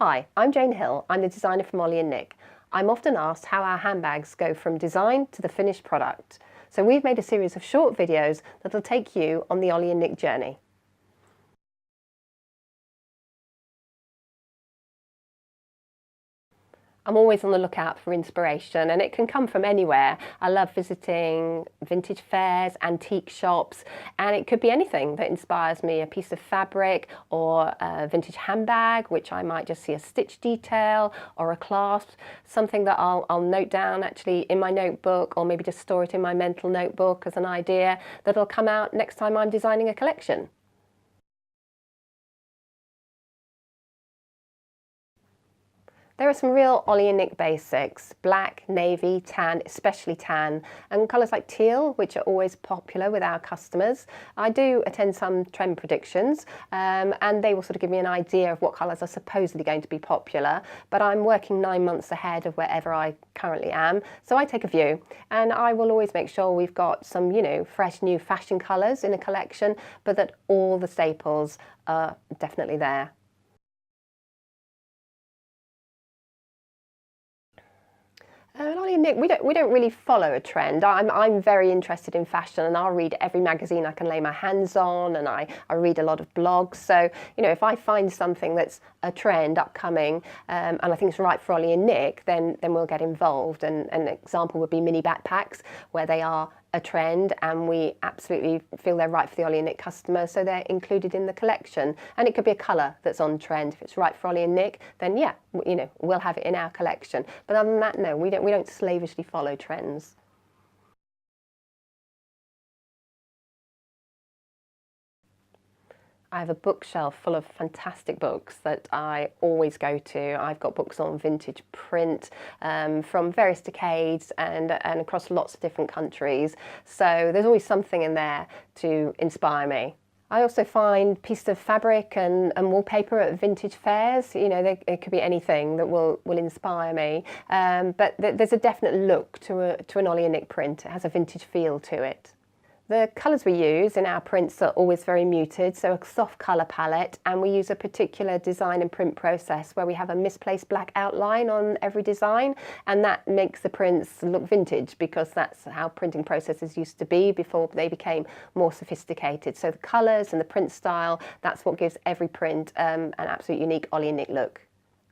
Hi, I'm Jane Hill. I'm the designer from Ollie Nic. I'm often asked how our handbags go from design to the finished product. So we've made a series of short videos that'll take you on the Ollie Nic journey. I'm always on the lookout for inspiration, and it can come from anywhere. I love visiting vintage fairs, antique shops, and it could be anything that inspires me, a piece of fabric or a vintage handbag, which I might just see a stitch detail or a clasp, something that I'll note down actually in my notebook, or maybe just store it in my mental notebook as an idea that'll come out next time I'm designing a collection. There are some real Ollie Nic basics: black, navy, tan, especially tan, and colours like teal, which are always popular with our customers. I do attend some trend predictions, and they will sort of give me an idea of what colours are supposedly going to be popular, but I'm working 9 months ahead of wherever I currently am, so I take a view, and I will always make sure we've got some, fresh new fashion colours in a collection, but that all the staples are definitely there. Ollie and Nic, we don't really follow a trend. I'm very interested in fashion, and I'll read every magazine I can lay my hands on, and I read a lot of blogs. So if I find something that's a trend upcoming, and I think it's right for Ollie and Nic, then we'll get involved. And an example would be mini backpacks, where they are a trend and we absolutely feel they're right for the Ollie and Nic customer, so they're included in the collection. And it could be a colour that's on trend. If it's right for Ollie and Nic, then yeah, we'll have it in our collection. But other than that, no, we don't slavishly follow trends. I have a bookshelf full of fantastic books that I always go to. I've got books on vintage print from various decades and across lots of different countries. So there's always something in there to inspire me. I also find pieces of fabric and wallpaper at vintage fairs. It could be anything that will inspire me. But there's a definite look to an Ollie and Nic print. It has a vintage feel to it. The colours we use in our prints are always very muted, so a soft colour palette, and we use a particular design and print process where we have a misplaced black outline on every design, and that makes the prints look vintage because that's how printing processes used to be before they became more sophisticated. So the colours and the print style, that's what gives every print an absolute unique Ollie and Nic look.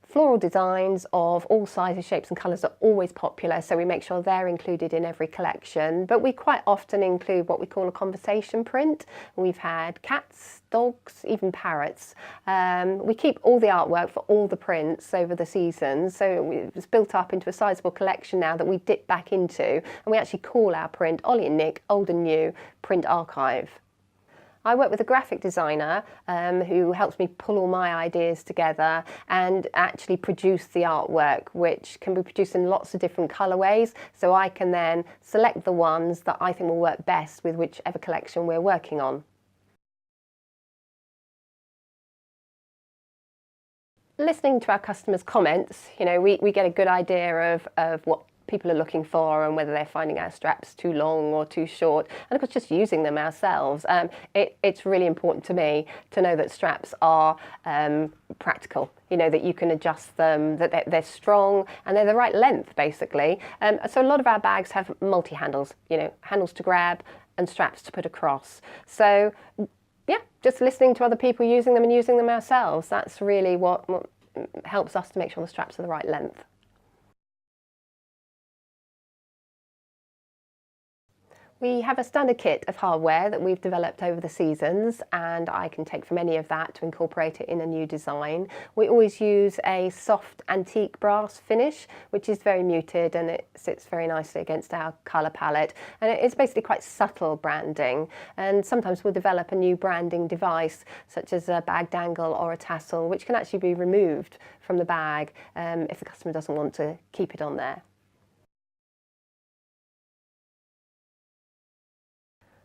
Floral designs of all sizes, shapes and colours are always popular, so we make sure they're included in every collection. But we quite often include what we call a conversation print. We've had cats, dogs, even parrots. We keep all the artwork for all the prints over the seasons, so it's built up into a sizable collection now that we dip back into, and we actually call our print Ollie and Nic Old and New Print Archive. I work with a graphic designer who helps me pull all my ideas together and actually produce the artwork, which can be produced in lots of different colourways, so I can then select the ones that I think will work best with whichever collection we're working on. Listening to our customers' comments, we get a good idea of what people are looking for and whether they're finding our straps too long or too short, and of course just using them ourselves. It's really important to me to know that straps are practical, that you can adjust them, that they're strong and they're the right length basically. So a lot of our bags have multi-handles, handles to grab and straps to put across. So yeah, just listening to other people using them and using them ourselves, that's really what helps us to make sure the straps are the right length. We have a standard kit of hardware that we've developed over the seasons, and I can take from any of that to incorporate it in a new design. We always use a soft antique brass finish, which is very muted and it sits very nicely against our colour palette. And it's basically quite subtle branding. And sometimes we'll develop a new branding device, such as a bag dangle or a tassel, which can actually be removed from the bag if the customer doesn't want to keep it on there.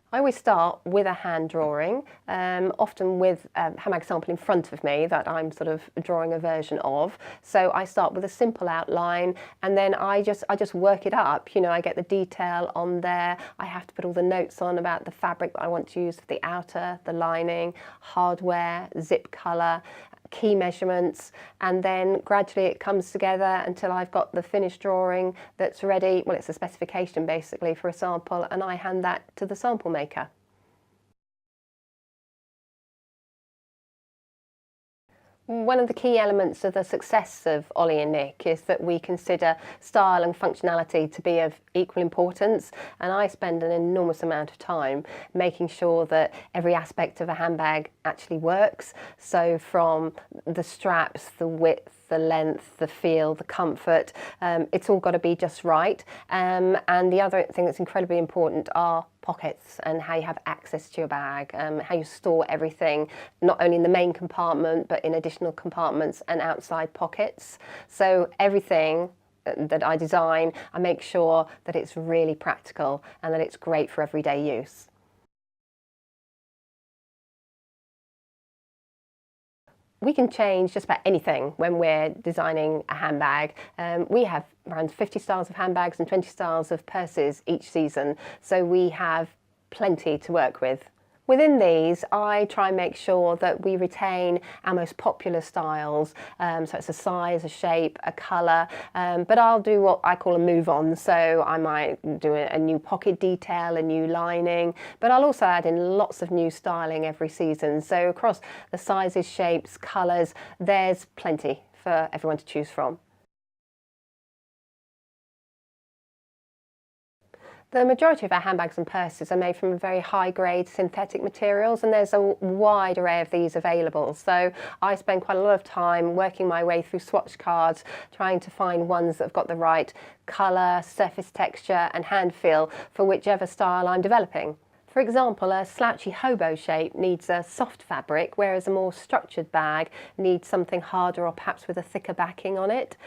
I always start with a hand drawing, often with a handbag sample in front of me that I'm sort of drawing a version of. So I start with a simple outline, and then I just work it up. I get the detail on there. I have to put all the notes on about the fabric that I want to use for the outer, the lining, hardware, zip colour, key measurements, and then gradually it comes together until I've got the finished drawing that's ready. Well, it's a specification basically for a sample, and I hand that to the sample maker. One of the key elements of the success of Ollie and Nic is that we consider style and functionality to be of equal importance, and I spend an enormous amount of time making sure that every aspect of a handbag actually works. So from the straps, the width, the length, the feel, the comfort, it's all got to be just right. And the other thing that's incredibly important are pockets and how you have access to your bag, how you store everything, not only in the main compartment but in additional compartments and outside pockets. So everything that I design, I make sure that it's really practical and that it's great for everyday use. We can change just about anything when we're designing a handbag. We have around 50 styles of handbags and 20 styles of purses each season, so we have plenty to work with. Within these, I try and make sure that we retain our most popular styles. So it's a size, a shape, a colour, but I'll do what I call a move on. So I might do a new pocket detail, a new lining, but I'll also add in lots of new styling every season. So across the sizes, shapes, colours, there's plenty for everyone to choose from. The majority of our handbags and purses are made from very high-grade synthetic materials, and there's a wide array of these available. So I spend quite a lot of time working my way through swatch cards, trying to find ones that have got the right colour, surface texture and hand feel for whichever style I'm developing. For example, a slouchy hobo shape needs a soft fabric, whereas a more structured bag needs something harder or perhaps with a thicker backing on it.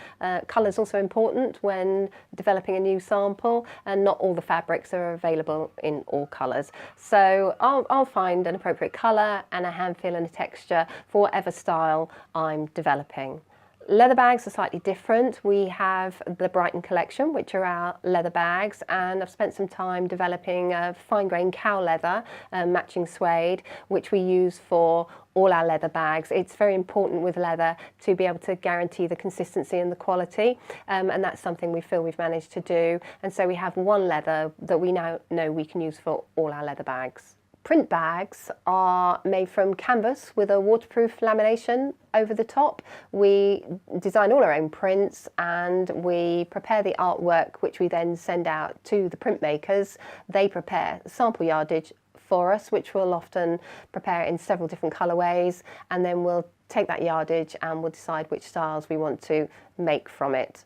Colour is also important when developing a new sample, and not all the fabrics are available in all colours. So I'll find an appropriate colour and a hand feel and a texture for whatever style I'm developing. Leather bags are slightly different. We have the Brighton collection, which are our leather bags, and I've spent some time developing a fine grain cow leather, matching suede, which we use for all our leather bags. It's very important with leather to be able to guarantee the consistency and the quality, and that's something we feel we've managed to do. And so we have one leather that we now know we can use for all our leather bags. Print bags are made from canvas with a waterproof lamination over the top. We design all our own prints and we prepare the artwork, which we then send out to the printmakers. They prepare sample yardage for us, which we'll often prepare in several different colourways, and then we'll take that yardage and we'll decide which styles we want to make from it.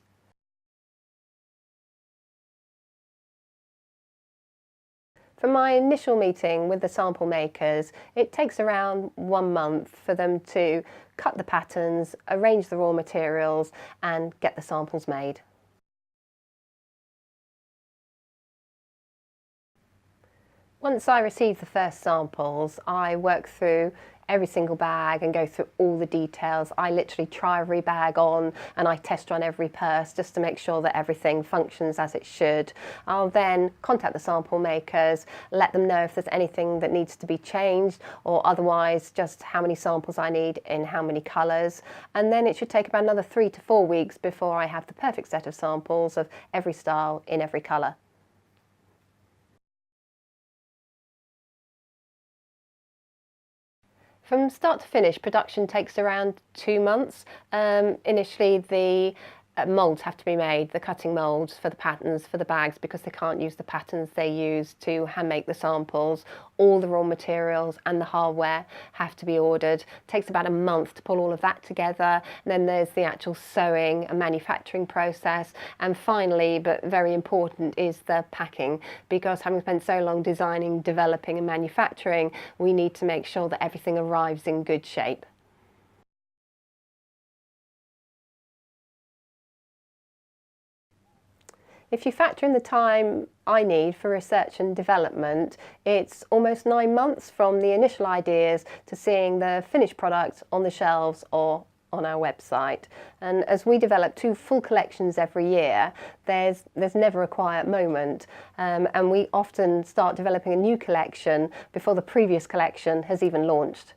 For my initial meeting with the sample makers, it takes around 1 month for them to cut the patterns, arrange the raw materials and get the samples made. Once I receive the first samples, I work through every single bag and go through all the details. I literally try every bag on and I test run every purse just to make sure that everything functions as it should. I'll then contact the sample makers, let them know if there's anything that needs to be changed, or otherwise just how many samples I need in how many colours. And then it should take about another 3 to 4 weeks before I have the perfect set of samples of every style in every colour. From start to finish, production takes around 2 months. Initially, the moulds have to be made, the cutting moulds for the patterns for the bags, because they can't use the patterns they use to hand make the samples. All the raw materials and the hardware have to be ordered. It takes about a month to pull all of that together. And then there's the actual sewing and manufacturing process. And finally, but very important, is the packing, because having spent so long designing, developing and manufacturing, we need to make sure that everything arrives in good shape. If you factor in the time I need for research and development, it's almost 9 months from the initial ideas to seeing the finished product on the shelves or on our website. And as we develop 2 full collections every year, there's never a quiet moment, and we often start developing a new collection before the previous collection has even launched.